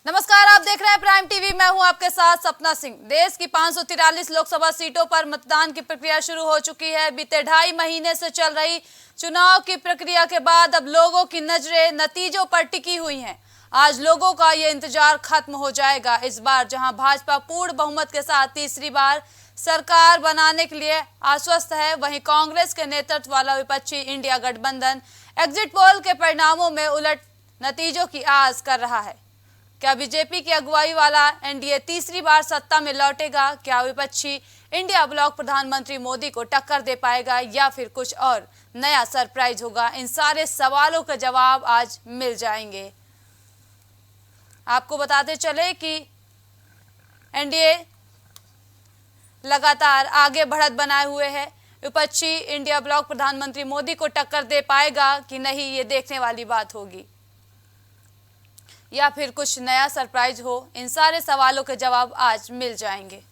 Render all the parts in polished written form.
नमस्कार, आप देख रहे हैं प्राइम टीवी। मैं हूं आपके साथ सपना सिंह। देश की 543 लोकसभा सीटों पर मतदान की प्रक्रिया शुरू हो चुकी है। बीते 2.5 महीने से चल रही चुनाव की प्रक्रिया के बाद अब लोगों की नजरें नतीजों पर टिकी हुई हैं। आज लोगों का ये इंतजार खत्म हो जाएगा। इस बार जहां भाजपा पूर्ण बहुमत के साथ तीसरी बार सरकार बनाने के लिए आश्वस्त है, वहीं कांग्रेस के नेतृत्व वाला विपक्षी इंडिया गठबंधन एग्जिट पोल के परिणामों में उलट नतीजों की आस कर रहा है। क्या बीजेपी की अगुवाई वाला एनडीए तीसरी बार सत्ता में लौटेगा? क्या विपक्षी इंडिया ब्लॉक प्रधानमंत्री मोदी को टक्कर दे पाएगा या फिर कुछ और नया सरप्राइज होगा? इन सारे सवालों के जवाब आज मिल जाएंगे। आपको बताते चले कि एनडीए लगातार आगे बढ़त बनाए हुए है। विपक्षी इंडिया ब्लॉक प्रधानमंत्री मोदी को टक्कर दे पाएगा कि नहीं, ये देखने वाली बात होगी, या फिर कुछ नया सरप्राइज हो? इन सारे सवालों के जवाब आज मिल जाएंगे।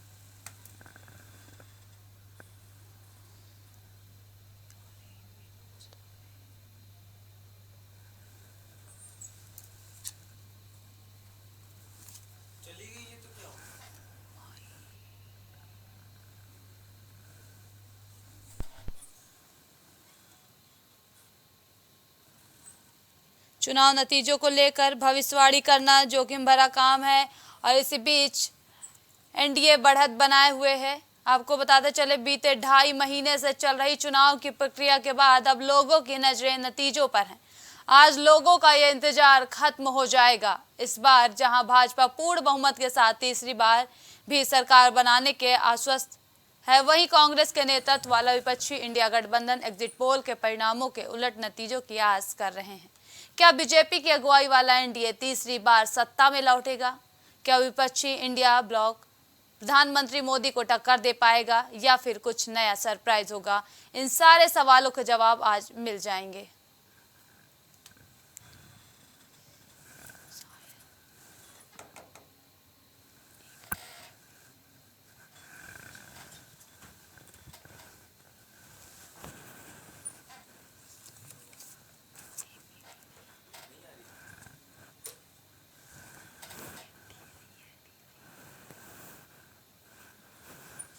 चुनाव नतीजों को लेकर भविष्यवाणी करना जोखिम भरा काम है और इसी बीच एनडीए बढ़त बनाए हुए है। आपको बताते चले, बीते 2.5 महीने से चल रही चुनाव की प्रक्रिया के बाद अब लोगों की नजरें नतीजों पर हैं। आज लोगों का ये इंतजार खत्म हो जाएगा। इस बार जहां भाजपा पूर्ण बहुमत के साथ तीसरी बार भी सरकार बनाने के आश्वस्त है, वहीं कांग्रेस के नेतृत्व वाला विपक्षी इंडिया गठबंधन एग्जिट पोल के परिणामों के उलट नतीजों की आस कर रहे हैं। क्या बीजेपी की अगुवाई वाला एनडीए तीसरी बार सत्ता में लौटेगा? क्या विपक्षी इंडिया ब्लॉक प्रधानमंत्री मोदी को टक्कर दे पाएगा या फिर कुछ नया सरप्राइज होगा? इन सारे सवालों के जवाब आज मिल जाएंगे।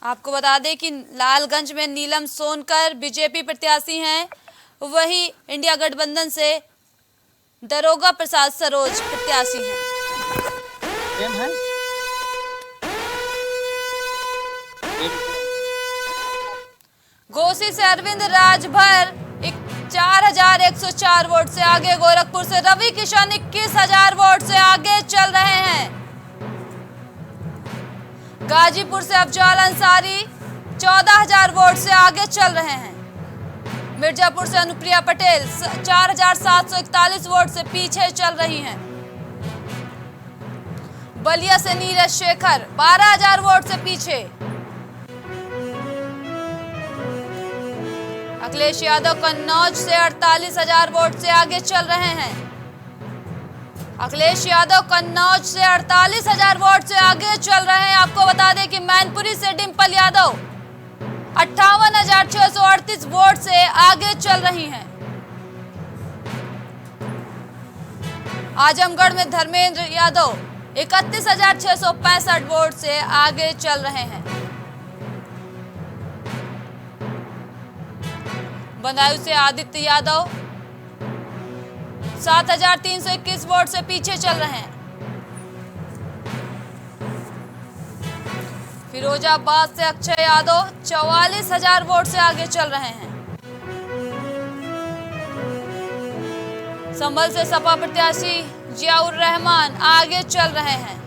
आपको बता दें कि लालगंज में नीलम सोनकर बीजेपी प्रत्याशी हैं, वही इंडिया गठबंधन से दरोगा प्रसाद सरोज प्रत्याशी हैं। घोसी से अरविंद राजभर 4104 वोट से आगे, गोरखपुर से रवि किशन 21,000 वोट से आगे चल रहे हैं। गाजीपुर से अफजाल अंसारी 14,000 वोट से आगे चल रहे हैं। मिर्जापुर से अनुप्रिया पटेल 4,741 वोट से पीछे चल रही हैं। बलिया से नीरज शेखर 12,000 वोट से पीछे। अखिलेश यादव कन्नौज से 48,000 वोट से आगे चल रहे हैं। अखिलेश यादव कन्नौज से 48,000 वोट से आगे चल रहे हैं। आपको बता दें कि मैनपुरी से डिंपल यादव 58,638 वोट से आगे चल रही हैं। आजमगढ़ में धर्मेंद्र यादव 31,665 वोट से आगे चल रहे हैं। बदायूं से आदित्य यादव 7,321 वोट से पीछे चल रहे हैं। फिरोजाबाद से अक्षय यादव 44,000 वोट से आगे चल रहे हैं। संभल से सपा प्रत्याशी जियाउर रहमान आगे चल रहे हैं।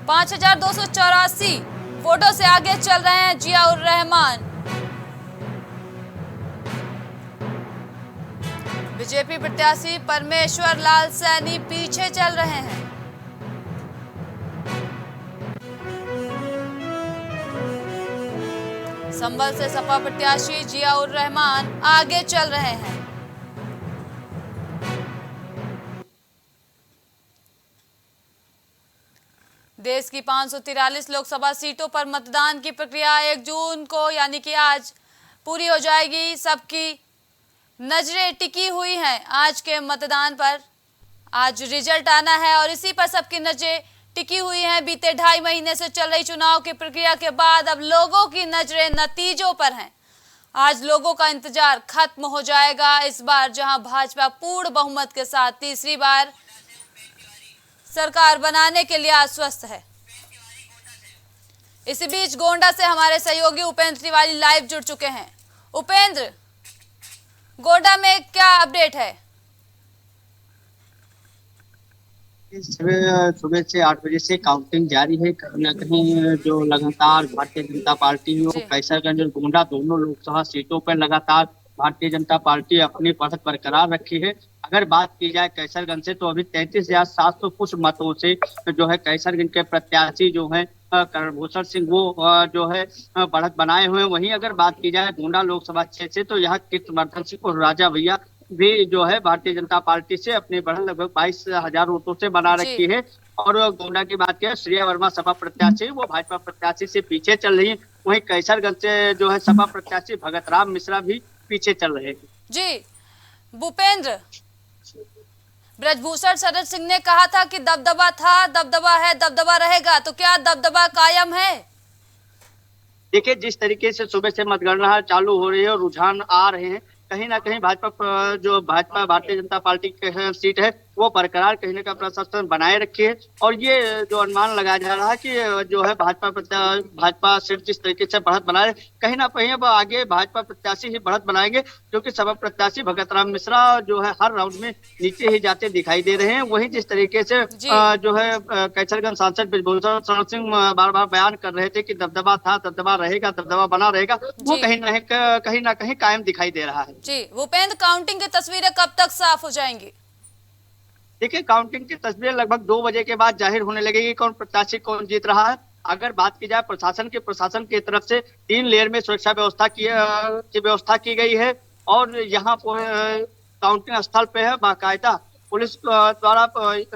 पांच 5,284 वोटों से आगे चल रहे हैं जियाउर रहमान। बीजेपी प्रत्याशी परमेश्वर लाल सैनी पीछे चल रहे हैं। संभल से सपा प्रत्याशी जियाउर रहमान आगे चल रहे हैं। देश की 543 लोकसभा सीटों पर मतदान की प्रक्रिया 1 जून को यानी कि आज पूरी हो जाएगी। सबकी नजरें टिकी हुई हैं आज के मतदान पर। आज रिजल्ट आना है और इसी पर सबकी नजरें टिकी हुई हैं। बीते 2.5 महीने से चल रही चुनाव की प्रक्रिया के बाद अब लोगों की नजरें नतीजों पर हैं। आज लोगों का इंतजार खत्म हो जाएगा। इस बार जहां भाजपा पूर्ण बहुमत के साथ तीसरी बार सरकार बनाने के लिए आश्वस्त है। इसी बीच गोंडा से हमारे सहयोगी उपेंद्र तिवारी लाइव जुड़ चुके हैं। उपेंद्र, गोंडा में क्या अपडेट है? सुबह से 8 बजे से काउंटिंग जारी है। कहीं ना कहीं जो लगातार भारतीय जनता पार्टी हो, कैसरगंज और गोंडा दोनों लोकसभा सीटों पर लगातार भारतीय जनता पार्टी अपनी बढ़त बरकरार रखी है। अगर बात की जाए कैसरगंज से, तो अभी 33,700 कुछ मतों से जो है कैसरगंज के प्रत्याशी जो है करणभूषण सिंह, वो जो है बढ़त बनाए हुए हैं। वहीं अगर बात की जाए गोंडा लोकसभा क्षेत्र से, तो यहाँ कीर्तिवर्धन सिंह और राजा भैया भी जो है भारतीय जनता पार्टी से अपनी बढ़त लगभग 22,000 वोटों से बना रखी है। और गोंडा की बात किया, श्रेया वर्मा सपा प्रत्याशी वो भाजपा प्रत्याशी से पीछे चल रही है। वहीं कैसरगंज से जो है सपा प्रत्याशी भगत राम मिश्रा भी पीछे चल रहे हैं। जी भूपेंद्र, ब्रजभूषण शरण सिंह ने कहा था कि दबदबा था, दबदबा है, दबदबा रहेगा, तो क्या दबदबा कायम है? देखिए, जिस तरीके से सुबह से मतगणना चालू हो रही है और रुझान आ रहे हैं, कहीं ना कहीं भाजपा भारतीय जनता पार्टी की सीट है वो बरकरार कहने का प्रशासन बनाए रखी है। और ये जो अनुमान लगाया जा रहा है कि जो है भाजपा सिर्फ जिस तरीके से बढ़त बनाए, कहीं ना कहीं अब आगे भाजपा प्रत्याशी ही बढ़त बनाएंगे, क्योंकि सपा प्रत्याशी भगत राम मिश्रा जो है हर राउंड में नीचे ही जाते दिखाई दे रहे हैं। वहीं जिस तरीके से जो है कैसरगंज सांसद ब्रजभूषण शरण सिंह बार बार बयान कर रहे थे कि दबदबा था, दबदबा रहेगा, दबदबा बना रहेगा, वो कहीं ना कहीं कायम दिखाई दे रहा है। जी भूपेंद्र, काउंटिंग की तस्वीरें कब तक साफ हो जाएंगी? देखिए, काउंटिंग की तस्वीर लगभग 2 बजे के बाद जाहिर होने लगेगी कौन प्रत्याशी कौन जीत रहा है। अगर बात की जाए प्रशासन की तरफ से 3 लेयर में सुरक्षा व्यवस्था की गई है। और यहाँ काउंटिंग स्थल पे है बाकायदा पुलिस द्वारा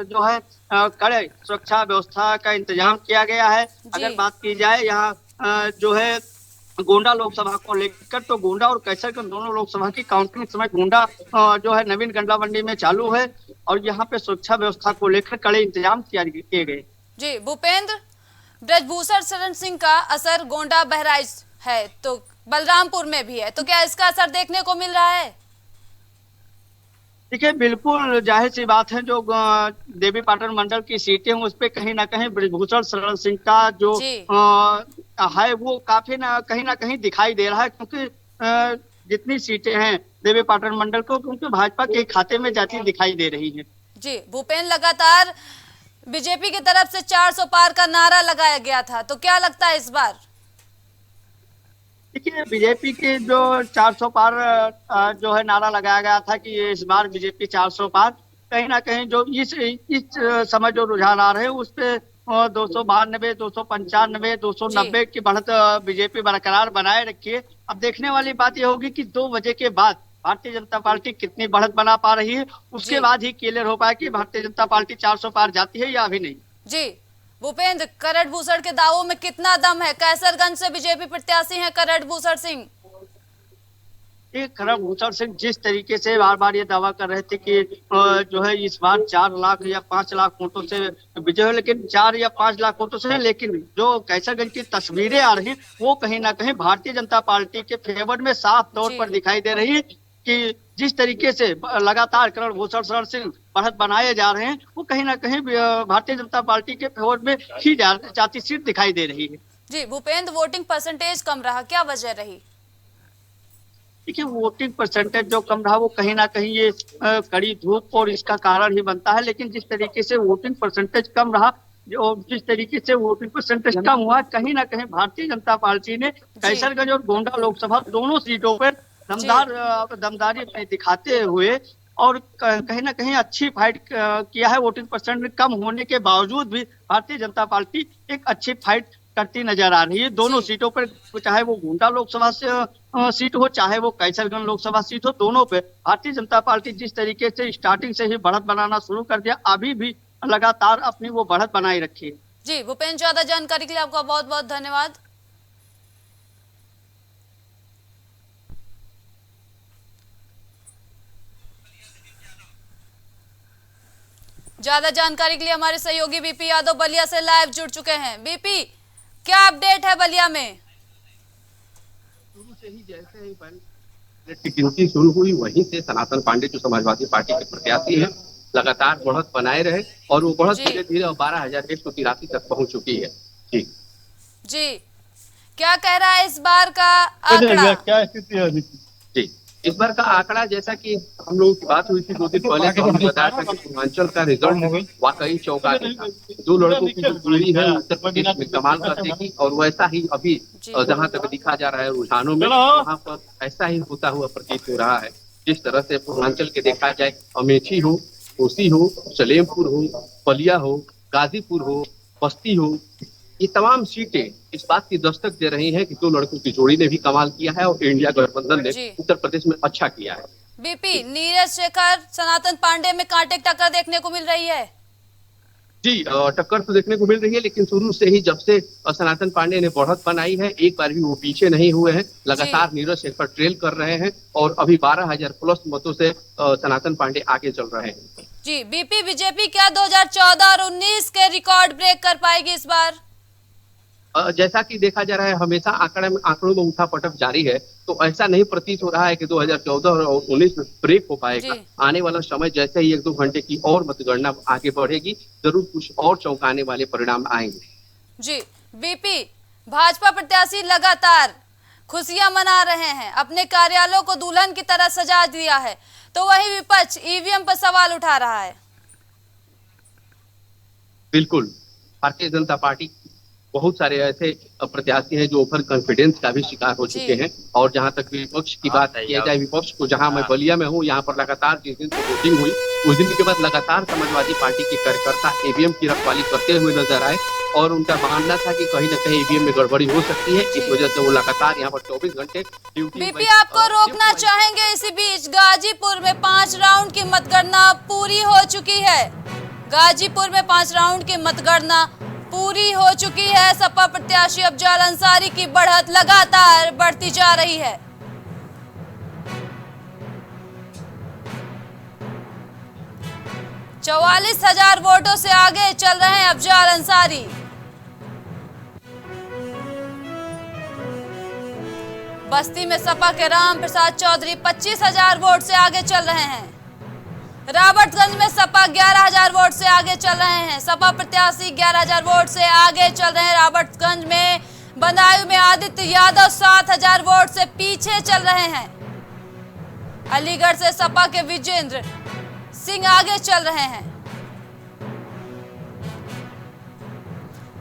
जो है कड़े सुरक्षा व्यवस्था का इंतजाम किया गया है। अगर बात की जाए यहाँ जो है गोंडा लोकसभा को लेकर, तो गोंडा और कैसरगंज दोनों लोकसभा की काउंटिंग समय गोंडा जो है नवीन गंडा मंडी में चालू है। और यहाँ पे सुरक्षा व्यवस्था को लेकर कड़े इंतजाम किए गए। जी भूपेंद्र, ब्रजभूषण शरण सिंह का असर गोंडा बहराइच है तो बलरामपुर में भी है, तो क्या इसका असर देखने को मिल रहा है? देखिए, बिल्कुल जाहिर सी बात है, जो देवी पाटन मंडल की सीटें उस पे कहीं ना कहीं ब्रजभूषण शरण सिंह का जो है वो काफी कहीं ना कहीं दिखाई दे रहा है। क्योंकि जितनी सीटें हैं देवी पाटन मंडल को, क्योंकि भाजपा के खाते में जाती दिखाई दे रही है। जी भूपेंद्र, लगातार बीजेपी की तरफ से 400 पार का नारा लगाया गया था, तो क्या लगता है इस बार? देखिए, बीजेपी के जो 400 पार जो है नारा लगाया गया था कि इस बार बीजेपी 400 पार, कहीं ना कहीं जो इस समय जो रुझान आ रहे हैं उस पे 292, 295, 290 की बढ़त बीजेपी बरकरार बनाए रखी है। अब देखने वाली बात यह होगी कि 2 बजे के बाद भारतीय जनता पार्टी कितनी बढ़त बना पा रही है, उसके बाद ही क्लियर हो पाए कि भारतीय जनता पार्टी 400 पार जाती है या अभी नहीं। जी भूपेंद्र, करणभूषण के दावों में कितना दम है? कैसरगंज से बीजेपी प्रत्याशी हैं करणभूषण सिंह। करणभूषण सिंह जिस तरीके से बार बार ये दावा कर रहे थे कि जो है इस बार 4 लाख या 5 लाख वोटों से विजय है, लेकिन 4 या 5 लाख वोटों से है, लेकिन जो कैसरगंज की तस्वीरें आ रही हैं वो कहीं ना कहीं भारतीय जनता पार्टी के फेवर में साफ तौर पर दिखाई दे रही है। कि जिस तरीके से लगातार करणभूषण शरण सिंह बढ़त बनाए जा रहे हैं, वो कहीं ना कहीं भारतीय जनता पार्टी के फेवर में ही जाती सीट दिखाई दे रही है। जी भूपेंद्र, वोटिंग परसेंटेज कम रहा, क्या वजह रही? देखिए, वोटिंग परसेंटेज जो कम रहा वो कहीं ना कहीं ये कड़ी धूप और इसका कारण ही बनता है। लेकिन जिस तरीके से वोटिंग परसेंटेज कम रहा, जो जिस तरीके से वोटिंग परसेंटेज कम हुआ, कहीं ना कहीं भारतीय जनता पार्टी ने कैसरगंज और गोंडा लोकसभा दोनों सीटों पर दमदारी अपनी दिखाते हुए और कहीं ना कहीं अच्छी फाइट किया है। वोटिंग परसेंट कम होने के बावजूद भी भारतीय जनता पार्टी एक अच्छी फाइट करती नजर आ रही है दोनों सीटों पर, चाहे वो गोंडा लोकसभा से सीट हो, चाहे वो कैसरगंज लोकसभा सीट हो, दोनों पे भारतीय जनता पार्टी जिस तरीके से स्टार्टिंग से ही बढ़त बनाना शुरू कर दिया, अभी भी लगातार अपनी वो बढ़त बनाई रखी है। जी भूपेंद्र, ज्यादा जानकारी के लिए आपका बहुत बहुत धन्यवाद। ज्यादा जानकारी के लिए हमारे सहयोगी बीपी यादव बलिया से लाइव जुड़ चुके हैं। बीपी, क्या अपडेट है बलिया में? शुरू से ही जैसे ही की गिनती शुरू हुई वहीं से सनातन पांडे जो समाजवादी पार्टी के प्रत्याशी हैं लगातार बढ़त बनाए रहे और वो बढ़त धीरे धीरे 12,183 तक पहुंच चुकी है। जी जी, क्या कह रहा है इस बार का आंकड़ा? क्या स्थिति है? जी, इस बार का आंकड़ा जैसा कि हम लोगों की बात हुई थी 2 दिन पहले, तो हमने बताया था कि पूर्वांचल का रिजल्ट वाकई चौंकाने था। 2 लड़कों की जो दूरी है उत्तर प्रदेश में कमाल कर देगी और वैसा ही अभी जहां तक दिखा जा रहा है रुझानों में, वहां पर ऐसा ही होता हुआ प्रतीत हो रहा है। जिस तरह से पूर्वांचल के देखा जाए, अमेठी हो, कोसी हो, सलेमपुर हो, बलिया हो, गाजीपुर हो, बस्ती हो, ये तमाम सीटें इस बात की दस्तक दे रही हैं कि 2 लड़कों की जोड़ी ने भी कमाल किया है और इंडिया गठबंधन ने उत्तर प्रदेश में अच्छा किया है। बीपी, नीरज शेखर सनातन पांडे में कांटे की टक्कर देखने को मिल रही है। जी, टक्कर तो देखने को मिल रही है, लेकिन शुरू से ही जब से सनातन पांडे ने बढ़त बनाई है, एक बार भी वो पीछे नहीं हुए हैं। लगातार नीरज शेखर ट्रेल कर रहे हैं और अभी 12,000 प्लस मतों से सनातन पांडे आगे चल रहे हैं। जी बीपी, बीजेपी क्या 2014 और 19 के रिकॉर्ड ब्रेक कर पाएगी इस बार? जैसा कि देखा जा रहा है, हमेशा आंकड़ों में उठापटक जारी है, तो ऐसा नहीं प्रतीत हो रहा है कि 2014 और 19 में ब्रेक हो पाएगा। आने वाला समय जैसे ही 1-2 घंटे की और मतगणना आगे बढ़ेगी, जरूर कुछ और चौंकाने वाले परिणाम आएंगे। जी बीपी, भाजपा प्रत्याशी लगातार खुशियां मना रहे हैं, अपने कार्यालयों को दुल्हन की तरह सजा दिया है, तो वही विपक्ष ईवीएम पर सवाल उठा रहा है। बिल्कुल, भारतीय जनता पार्टी बहुत सारे ऐसे प्रत्याशी हैं जो ओवर कॉन्फिडेंस का भी शिकार हो चुके हैं। और जहां तक विपक्ष की बात किया जाए, विपक्ष को जहां मैं बलिया में हूं, यहाँ पर लगातार जिस दिन से वोटिंग हुई उस दिन के बाद लगातार समाजवादी पार्टी के कार्यकर्ता ईवीएम की रखवाली करते हुए नजर आए और उनका मानना था कि कहीं न कहीं ईवीएम में गड़बड़ी हो सकती है। इस वजह से वो लगातार यहाँ पर 24 घंटे ड्यूटी। बीपी, आपको रोकना चाहेंगे, इसी बीच गाजीपुर में 5 राउंड की मतगणना पूरी हो चुकी है। गाजीपुर में 5 राउंड की मतगणना पूरी हो चुकी है। सपा प्रत्याशी अफजल अंसारी की बढ़त लगातार बढ़ती जा रही है। चौवालीस 4000 वोटों से आगे चल रहे हैं अफजल अंसारी। बस्ती में सपा के राम प्रसाद चौधरी 25,000 वोट से आगे चल रहे हैं। रॉबर्ट्सगंज में सपा 11,000 वोट से आगे चल रहे हैं। सपा प्रत्याशी 11,000 वोट से आगे चल रहे हैं रॉबर्ट्सगंज में। बदायूं में आदित्य यादव 7,000 वोट से पीछे चल रहे हैं। अलीगढ़ से सपा के विजेंद्र सिंह आगे चल रहे हैं।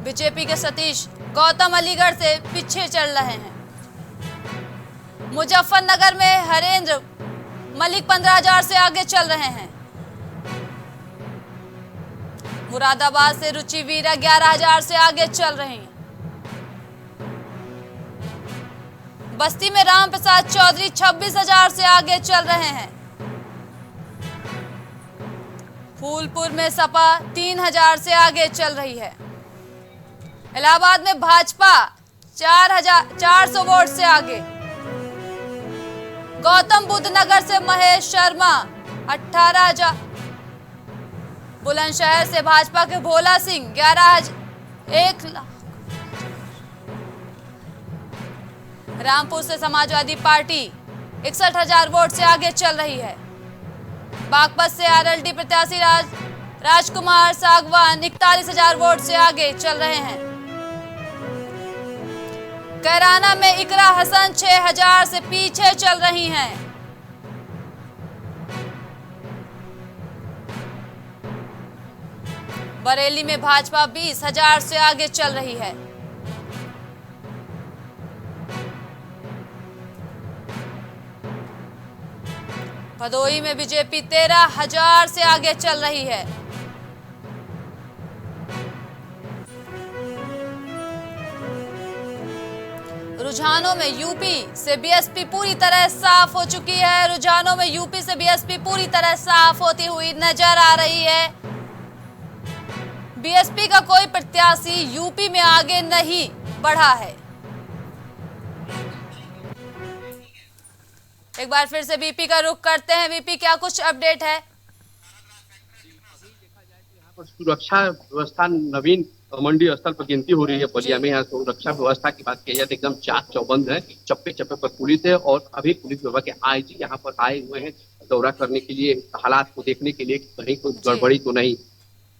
बीजेपी के सतीश गौतम अलीगढ़ से पीछे चल रहे हैं। मुजफ्फरनगर में हरेंद्र मलिक 15,000 से आगे चल रहे हैं। मुरादाबाद से रुचि वीरा 11,000 से आगे चल रही हैं। बस्ती में राम प्रसाद चौधरी 26,000 से आगे चल रहे हैं। फूलपुर में सपा 3,000 से आगे चल रही है। इलाहाबाद में भाजपा 4,400 वोट से आगे। गौतम बुद्ध नगर से महेश शर्मा 18,000। बुलंदशहर से भाजपा के भोला सिंह 1 लाख। रामपुर से समाजवादी पार्टी 61,000 वोट से आगे चल रही है। बागपत से आरएलडी प्रत्याशी राजकुमार सागवान 41,000 वोट से आगे चल रहे हैं। कैराना में इकरा हसन 6,000 से पीछे चल रही हैं। बरेली में भाजपा 20,000 से आगे चल रही है। भदोही में बीजेपी 13,000 से आगे चल रही है। रुझानों में यूपी से बीएसपी पूरी तरह साफ हो चुकी है। रुझानों में यूपी से बीएसपी पूरी तरह साफ होती हुई नजर आ रही है। बीएसपी का कोई प्रत्याशी यूपी में आगे नहीं बढ़ा है। एक बार फिर से बीपी का रुख करते हैं। बीपी, क्या कुछ अपडेट है? पर सुरक्षा व्यवस्था नवीन मंडी स्थल पर गिनती हो रही है बलिया में। यहाँ सुरक्षा व्यवस्था की बात की जाए तो एकदम चाक चौबंद है, चप्पे चप्पे पर पुलिस है और अभी पुलिस विभाग के आईजी यहाँ पर आए हुए हैं दौरा करने के लिए, हालात को देखने के लिए कहीं कोई गड़बड़ी तो नहीं।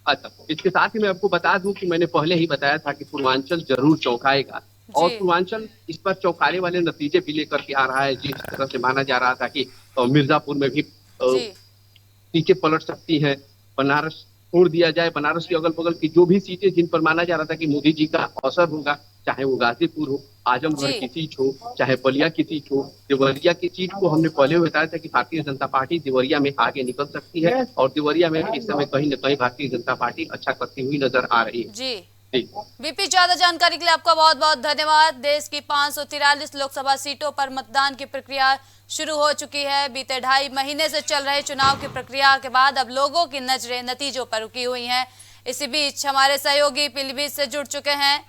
अच्छा, इसके साथ ही मैं आपको बता दूं कि मैंने पहले ही बताया था कि पूर्वांचल जरूर चौंकाएगा और पूर्वांचल इस पर चौंकाने वाले नतीजे भी लेकर के आ रहा है। जिस तरह से माना जा रहा था कि मिर्जापुर में भी सीटें पलट सकती हैं, बनारस छोड़ दिया जाए, बनारस के अगल बगल की जो भी सीटें जिन पर माना जा रहा था कि मोदी जी का असर होगा, चाहे वो गाजीपुर हो, आजमगढ़ की सीट हो, चाहे बलिया की सीट हो, देवरिया की सीट को हमने पहले बताया था कि भारतीय जनता पार्टी देवरिया में आगे निकल सकती है और देवरिया में इस समय कहीं न कहीं भारतीय जनता पार्टी अच्छा करती हुई नजर आ रही है। जी बीपी, ज्यादा जानकारी के लिए आपका बहुत बहुत धन्यवाद। देश की 543 लोकसभा सीटों पर मतदान की प्रक्रिया शुरू हो चुकी है। बीते 2.5 महीने से चल रहे चुनाव की प्रक्रिया के बाद अब लोगों की नजरें नतीजों पर रुकी हुई हैं। इसी बीच हमारे सहयोगी पीलीभीत से जुड़ चुके हैं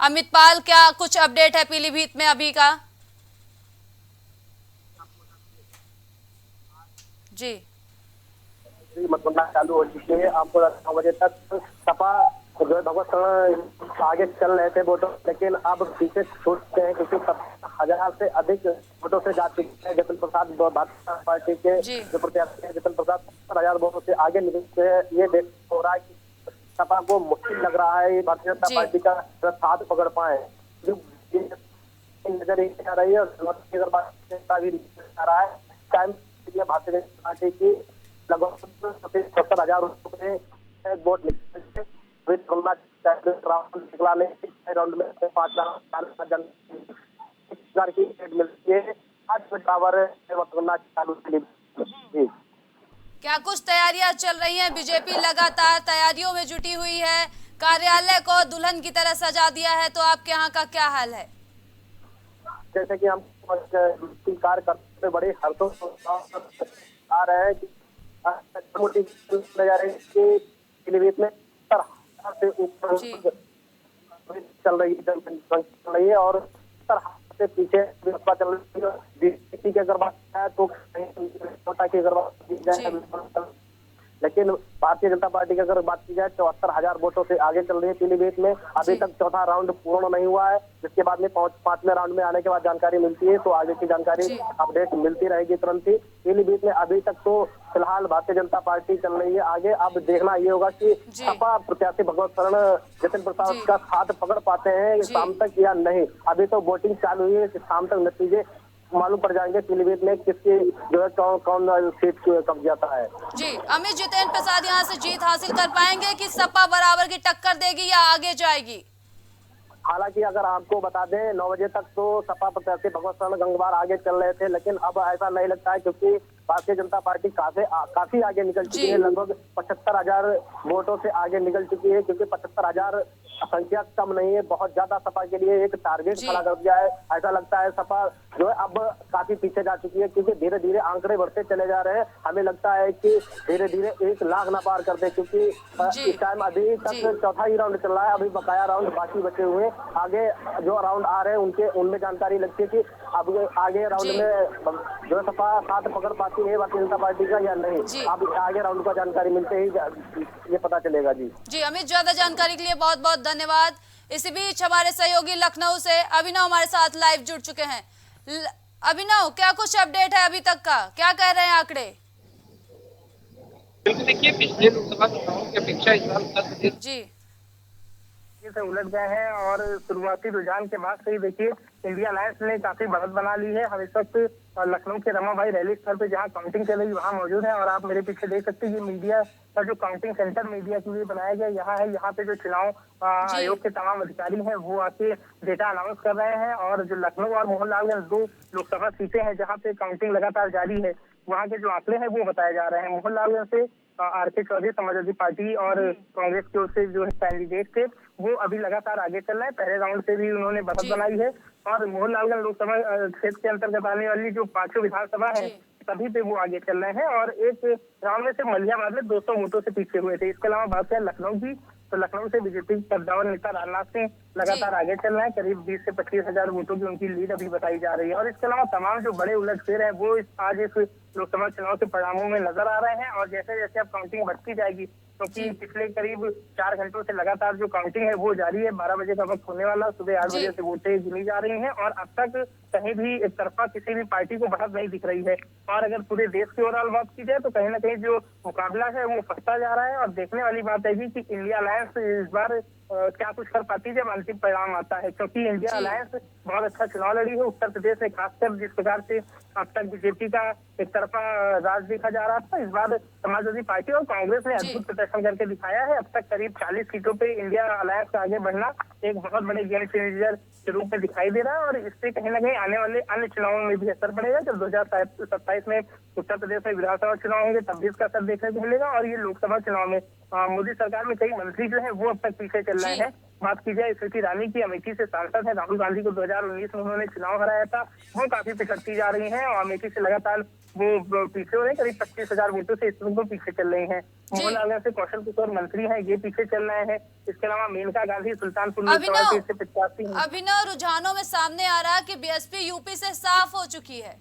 अमित पाल, क्या कुछ अपडेट है पीलीभीत में अभी का? जी मतगणना चालू हो चुकी है। आपको 9 बजे तक सपा जो है भगवत शरण आगे चल रहे थे वोटों, लेकिन अब पीछे छूटते हैं क्योंकि 70,000 से अधिक वोटों से जा चुके हैं। जतिन प्रसाद भारतीय पार्टी के जो प्रत्याशी है जतिन प्रसाद 70,000 वोटों से आगे निकलते हैं। ये देख हो रहा है कि सपा को मुश्किल लग रहा है भारतीय जनता पार्टी का साथ पकड़ पाए। जो नजर आ रही है अगर बात भी आ रहा है टाइम भारतीय जनता पार्टी की लगभग 70,000 रुपए वोट निकले राउंड में 5,000 की मिलती है। आज मतगणना चालू। क्या कुछ तैयारियां चल रही हैं? बीजेपी लगातार तैयारियों में जुटी हुई है, कार्यालय को दुल्हन की तरह सजा दिया है, तो आपके यहाँ का क्या हाल है? जैसे कि हम कार्यकर्ता बड़े हर्षों आ रहे हैं पीलीभीत में से ऊपर चल रही है और से पीछे चल रही है। बीजेपी की अगर बात है तो की अगर बात की जाए, लेकिन भारतीय जनता पार्टी की अगर बात की जाए 74,000 वोटों से आगे चल रही है पीलीभीत में। अभी तक चौथा राउंड पूर्ण नहीं हुआ है, जिसके बाद में 5वें राउंड में आने के बाद जानकारी मिलती है, तो आगे की जानकारी अपडेट मिलती रहेगी तुरंत ही। पीलीभीत में अभी तक तो फिलहाल भारतीय जनता पार्टी चल रही है आगे। अब देखना ये होगा कि सपा प्रत्याशी भगवत शरण जतिन प्रसाद का साथ पकड़ पाते हैं शाम तक या नहीं। अभी तो वोटिंग चालू हुई है, शाम तक नतीजे मालूम पड़ जाएंगे पीलीभीत में किसकी जो है कौन सीट कब जाता है। जी अमित, जितेंद्र प्रसाद यहाँ से जीत हासिल कर पाएंगे कि सपा बराबर की टक्कर देगी या आगे जाएगी? हालांकि अगर आपको बता दें 9 बजे तक तो सपा प्रत्याशी भगवत शरण गंगवार आगे चल रहे थे, लेकिन अब ऐसा नहीं लगता है क्योंकि भारतीय जनता पार्टी काफी आगे निकल चुकी है। लगभग 75,000 वोटों से आगे निकल चुकी है, क्योंकि 75,000 संख्या कम नहीं है, बहुत ज्यादा सपा के लिए एक टारगेट खड़ा कर दिया है। ऐसा लगता है सपा जो है अब काफी पीछे जा चुकी है, क्योंकि धीरे धीरे आंकड़े बढ़ते चले जा रहे हैं। हमें लगता है कि धीरे धीरे 1 लाख ना पार कर दे, क्योंकि इस टाइम अभी तक चौथा ही राउंड चल रहा है, अभी बकाया राउंड बाकी बचे हुए। आगे जो राउंड आ रहे हैं उनमें जानकारी लगती है कि अब आगे राउंड में जो सपा साथ पकड़ पाती है भारतीय जनता पार्टी का या नहीं। अब आगे राउंड का जानकारी मिलते ही ये पता चलेगा। जी अमित, ज्यादा जानकारी के लिए बहुत बहुत धन्यवाद। इसी बीच हमारे सहयोगी लखनऊ से अभिनव हमारे साथ लाइव जुड़ चुके हैं। अभिनव, क्या कुछ अपडेट है अभी तक का, क्या कह रहे हैं आंकड़े? देखिए, पिछले लोकसभा चुनाव की अपेक्षा इस बार उत्तर प्रदेश जी से उलट गए हैं और शुरुआती रुझान के बाद से ही देखिए इंडिया अलायंस ने काफी बढ़त बना ली है। हम इस वक्त लखनऊ के रमाबाई रैली स्थल पे जहां काउंटिंग चल रही वहां मौजूद है और आप मेरे पीछे देख सकते हैं ये मीडिया का जो काउंटिंग सेंटर मीडिया के लिए बनाया गया यहाँ है। यहाँ पे जो चुनाव आयोग के तमाम अधिकारी हैं वो आके डेटा अनाउंस कर रहे हैं और जो लखनऊ और मोहनलालगंज 2 लोकसभा सीटें हैं जहाँ पे काउंटिंग लगातार जारी है, वहाँ के जो आंकड़े हैं वो बताए जा रहे हैं। मोहनलालगंज से आर.के. चौधरी समाजवादी पार्टी और कांग्रेस की ओर से जो है कैंडिडेट थे वो अभी लगातार आगे चल रहे हैं। पहले राउंड से भी उन्होंने बढ़त बनाई है और मोहनलालगंज लोकसभा क्षेत्र के अंतर्गत आने वाली जो 5 विधानसभा है सभी पे वो आगे चल रहे हैं और एक राउंड में से मलियाबाद में 200 वोटों से पीछे हुए थे। इसके अलावा बात करें लखनऊ की, तो लखनऊ से बीजेपी कद्दावर नेता राजनाथ सिंह लगातार आगे चल रहे हैं। करीब 20 से 25,000 वोटों की उनकी लीड अभी बताई जा रही है और इसके अलावा तमाम जो बड़े उलटफेर है वो आज इस लोकसभा चुनाव के परिणामों में नजर आ रहे हैं और जैसे जैसे अब काउंटिंग बढ़ती जाएगी क्योंकि पिछले करीब 4 घंटों से लगातार जो काउंटिंग है वो जारी है। 12 बजे का वक्त होने वाला, सुबह 8 बजे से वोटें गिनी जा रही हैं और अब तक कहीं भी एक तरफा किसी भी पार्टी को बढ़त नहीं दिख रही है। और अगर पूरे देश की ओवरऑल बात की जाए तो कहीं ना कहीं जो मुकाबला है वो फंसता जा रहा है। और देखने वाली बात है कि इंडिया अलायंस इस बार क्या कुछ कर पाती है जब अंतिम परिणाम आता है, क्योंकि इंडिया अलायंस बहुत अच्छा चुनाव लड़ी है उत्तर प्रदेश में, खासकर जिस प्रकार से अब तक बीजेपी का एक तरफा राज देखा जा रहा था। इस बार समाजवादी पार्टी और कांग्रेस ने अद्भुत प्रदर्शन करके दिखाया है। अब तक करीब 40 सीटों पे इंडिया अलायंस का आगे बढ़ना एक बहुत बड़े गेम चेंजर के रूप में दिखाई दे रहा है और इससे कहीं ना कहीं आने वाले अन्य चुनावों में भी असर पड़ेगा। जब 2027 में उत्तर प्रदेश में विधानसभा चुनाव होंगे तब भी इसका असर देखने को मिलेगा। और ये लोकसभा चुनाव में मोदी सरकार में कई मंत्री जो है वो अब तक पीछे चल रहे हैं। बात की जाए स्मृति ईरानी की, अमेठी से सांसद है, राहुल गांधी को 2019 में उन्होंने चुनाव हराया था, वो काफी पिछड़ती जा रही हैं और अमेठी से लगातार वो पीछे हो रहे हैं, करीब 25,000 वोटों से इस वक्त पीछे चल रही हैं। मोहन से कौशल किशोर मंत्री हैं, ये पीछे चल रहे हैं। इसके अलावा मेनका गांधी सुल्तानपुर लोकसभा सीट से प्रत्याशी हैं। अभिनव, रुझानों में सामने आ रहा है कि बीएसपी यूपी से साफ हो चुकी है।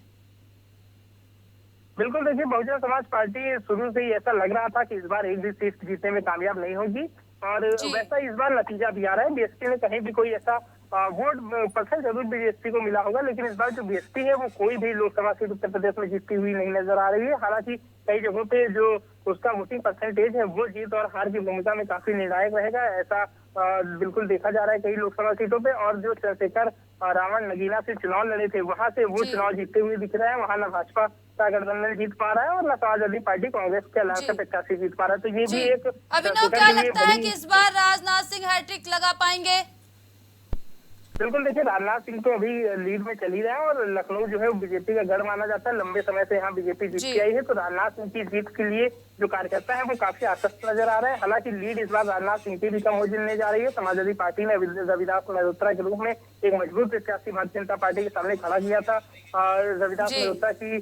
बिल्कुल, देखिए बहुजन समाज पार्टी शुरू से ही ऐसा लग रहा था कि इस बार एक भी सीट जीतने में कामयाब नहीं होगी और वैसा इस बार नतीजा भी आ रहा है। बीएसपी में कहीं भी कोई ऐसा वोट परसेंट जरूर बीएसपी को मिला होगा, लेकिन इस बार जो बीएसपी है वो कोई भी लोकसभा सीट उत्तर प्रदेश में जीतती हुई नहीं नजर आ रही है। हालांकि कई जगहों पे जो उसका वोटिंग परसेंटेज है वो जीत और हार की भूमिका में काफी निर्णायक रहेगा, ऐसा बिल्कुल देखा जा रहा है कई लोकसभा सीटों पे। और जो चंद्रशेखर रावण नगीना से चुनाव लड़े थे वहां से वो चुनाव जीतते हुए दिख रहे हैं। वहां न भाजपा का गठबंधन जीत पा रहा है और न समाजवादी पार्टी कांग्रेस के अलावा से प्रत्याशी जीत पा रहा है। तो ये भी एक अभिनव, क्या लगता है कि इस बार राजनाथ सिंह हैट्रिक लगा पाएंगे? बिल्कुल, देखिए राजनाथ सिंह तो अभी लीड में चल ही रहे हैं और लखनऊ जो है वो बीजेपी का गढ़ माना जाता है, लंबे समय से यहाँ बीजेपी जीत के आई है। तो राजनाथ सिंह की जीत के लिए जो कार्यकर्ता है वो काफी आश्वस्त नजर आ रहे हैं। हालांकि लीड इस बार राजनाथ सिंह की भी कम हो जाने जा रही है। समाजवादी पार्टी ने रविदास मल्होत्रा के रूप में एक मजबूत प्रत्याशी भारतीय जनता पार्टी के सामने खड़ा किया था। रविदास मल्होत्रा की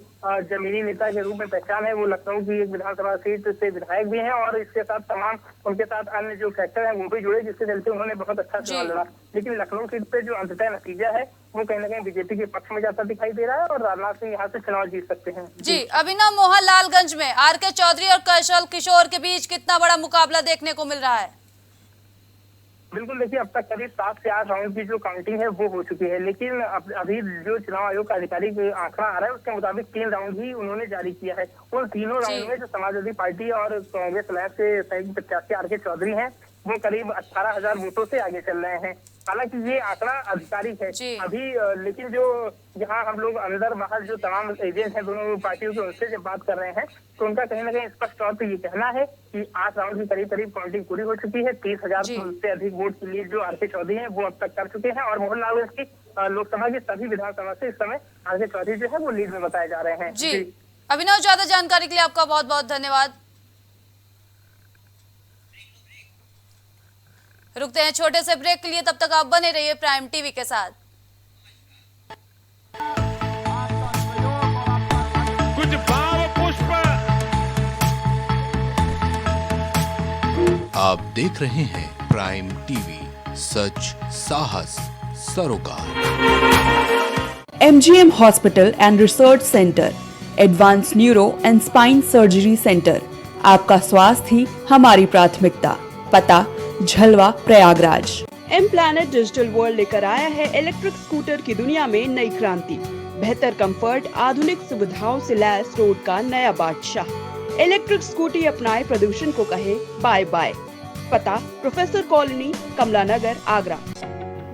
जमीनी नेता के रूप में पहचान है, वो लखनऊ की एक विधानसभा सीट से विधायक भी हैं और इसके साथ तमाम उनके साथ अन्य जो फैक्टर है वो भी जुड़े, जिसके चलते उन्होंने बहुत अच्छा चुनाव लड़ा। लेकिन लखनऊ सीट पे जो अंततः नतीजा है वो कहीं ना कहीं बीजेपी के पक्ष में जाता दिखाई दे रहा है और राजनाथ सिंह यहाँ से चुनाव जीत सकते हैं। जी, अभिनव, मोहनलालगंज में आर.के. चौधरी और कौशल किशोर के बीच कितना बड़ा मुकाबला देखने को मिल रहा है? बिल्कुल, देखिए अब तक करीब 7 से 8 राउंड की जो काउंटिंग है वो हो चुकी है, लेकिन अभी जो चुनाव आयोग का आधिकारिक आंकड़ा आ रहा है उसके मुताबिक 3 राउंड ही उन्होंने जारी किया है। उन तीनों राउंड में जो समाजवादी पार्टी और कांग्रेस अलायंस के संयुक्त प्रत्याशी आर.के. चौधरी हैं वो करीब 18,000 वोटों से आगे चल रहे हैं। हालांकि ये आंकड़ा आधिकारिक है अभी, लेकिन जो यहाँ हम लोग अंदर बाहर जो तमाम एजेंट हैं दोनों पार्टियों के, उनसे जब बात कर रहे हैं तो उनका कहीं ना कहीं स्पष्ट तौर पर ये कहना है कि 8 राउंड की करीब काउंटिंग पूरी हो चुकी है। 30,000 से अधिक वोट की लीड जो आर.के. चौधरी है वो अब तक कर चुके हैं और मोहनलालगंज की लोकसभा की सभी विधानसभा से इस समय आर.के. चौधरी जो है वो लीड में बताए जा रहे हैं। जी अभिनव, ज्यादा जानकारी के लिए आपका बहुत बहुत धन्यवाद। रुकते हैं छोटे से ब्रेक के लिए, तब तक आप बने रहिए प्राइम टीवी के साथ। कुछ भाव पुष्प। आप देख रहे हैं प्राइम टीवी, सच साहस सरोकार। MGM hospital and research centre, advance neuro and spine surgery centre. आपका स्वास्थ्य ही हमारी प्राथमिकता। पता Jhalwa Prayagraj. M planet digital world लेकर आया है इलेक्ट्रिक स्कूटर की दुनिया में नई क्रांति। बेहतर कंफर्ट, आधुनिक सुविधाओं से लैस रोड का नया बादशाह। इलेक्ट्रिक स्कूटी अपनाए, प्रदूषण को कहे बाय बाय। पता प्रोफेसर कॉलोनी, कमला नगर, आगरा।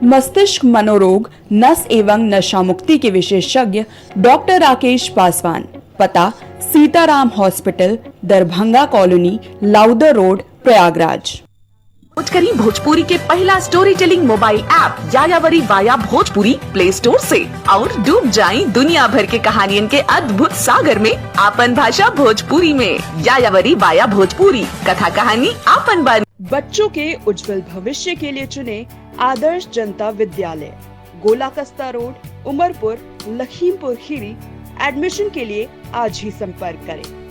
मस्तिष्क मनोरोग, नस एवं नशा मुक्ति के विशेषज्ञ डॉक्टर राकेश पासवान। पता Sitaram hospital, Darbhanga colony, Lowther road, Prayagraj. करी भोजपुरी के पहला story telling mobile app Yayavari via Bhojpuri Play Store से और डूब जाएं दुनिया भर के कहानियन के अद्भुत सागर में आपन भाषा भोजपुरी में। यायावरी वाया भोजपुरी, कथा कहानी आपन बानी। बच्चों के उज्जवल भविष्य के लिए चुने आदर्श जनता विद्यालय, गोला कस्ता रोड, उमरपुर, लखीमपुर खीरी। एडमिशन के लिए आज ही संपर्क करें।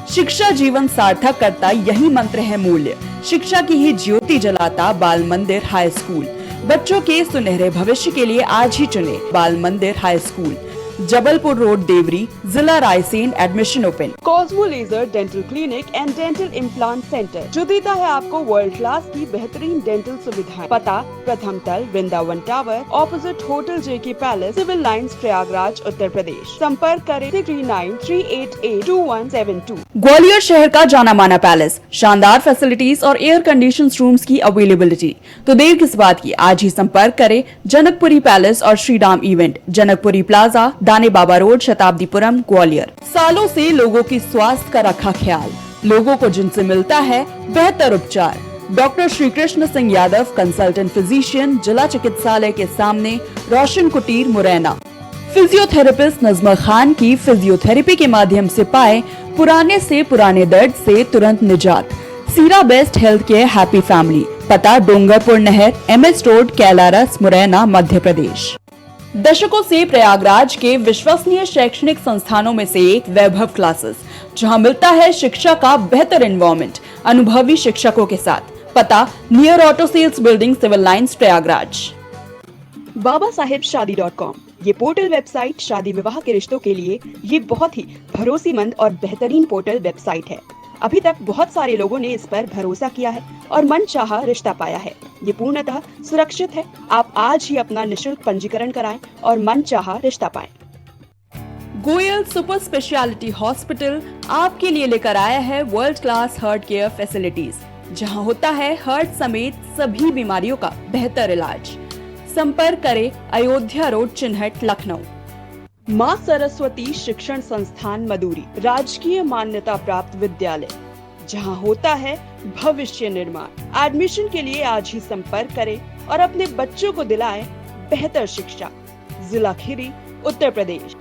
शिक्षा जीवन सार्थक करता, यही मंत्र है मूल्य। शिक्षा की ही ज्योति जलाता बाल मंदिर हाई स्कूल। बच्चों के सुनहरे भविष्य के लिए आज ही चुने Bal Mandir high school. Jabalpur road Deori, जिला Raisen. Admission open. Cosmo laser dental clinic and dental implant centre जो देता है आपको वर्ल्ड क्लास की बेहतरीन डेंटल सुविधाएं। पता प्रथम तल, वृंदावन टावर, ऑपोजिट होटल जेके palace, civil lines, Prayagraj, Uttar Pradesh. संपर्क करें 6938822172। ग्वालियर शहर का जाना माना पैलेस, शानदार फैसिलिटीज और एयर कंडीशन रूम्स की अवेलेबिलिटी। तो देर किस बात की, आज ही संपर्क करें जनकपुरी पैलेस और श्रीराम इवेंट, जनकपुरी प्लाजा, दाने बाबा रोड, शताब्दीपुरम, ग्वालियर। सालों से लोगों की स्वास्थ्य का रखा ख्याल, लोगों को जिनसे मिलता है बेहतर उपचार। Doctor Shri Krishna Singh Yadav, consultant physician, जिला चिकित्सालय के सामने, रोशन कुटीर, मुरैना। फिजियोथेरेपिस्ट नजमा खान की फिजियोथेरेपी के माध्यम से पाए पुराने से पुराने दर्द से तुरंत निजात। सीरा best health care happy family, पता डोंगरपुर नहर, MS रोड, कैलारस, मुरैना, मध्य प्रदेश। दशकों से प्रयागराज के विश्वसनीय शैक्षणिक संस्थानों में से एक वैभव क्लासेस, जहां मिलता है शिक्षा का बेहतर एनवायरनमेंट अनुभवी शिक्षकों के साथ। पता near auto sales building, civil lines, Prayagraj. babasahebshadi.com ये पोर्टल वेबसाइट शादी विवाह के रिश्तों के लिए ये बहुत ही भरोसेमंद और बेहतरीन पोर्टल वेबसाइट है। अभी तक बहुत सारे लोगों ने इस पर भरोसा किया है और मनचाहा रिश्ता पाया है। ये पूर्णतः सुरक्षित है। आप आज ही अपना निशुल्क पंजीकरण कराएं और मनचाहा रिश्ता पाएं। गोयल सुपर स्पेशलिटी हॉस्पिटल आपके लिए लेकर आया है world class heart care facilities, जहां होता है हार्ट समेत सभी बीमारियों का बेहतर इलाज। संपर्क करें अयोध्या रोड, चिन्हट, लखनऊ। माँ सरस्वती शिक्षण संस्थान मदुरी, राजकीय मान्यता प्राप्त विद्यालय, जहां होता है भविष्य निर्माण। एडमिशन के लिए आज ही संपर्क करें और अपने बच्चों को दिलाएं बेहतर शिक्षा। जिला खीरी, उत्तर प्रदेश।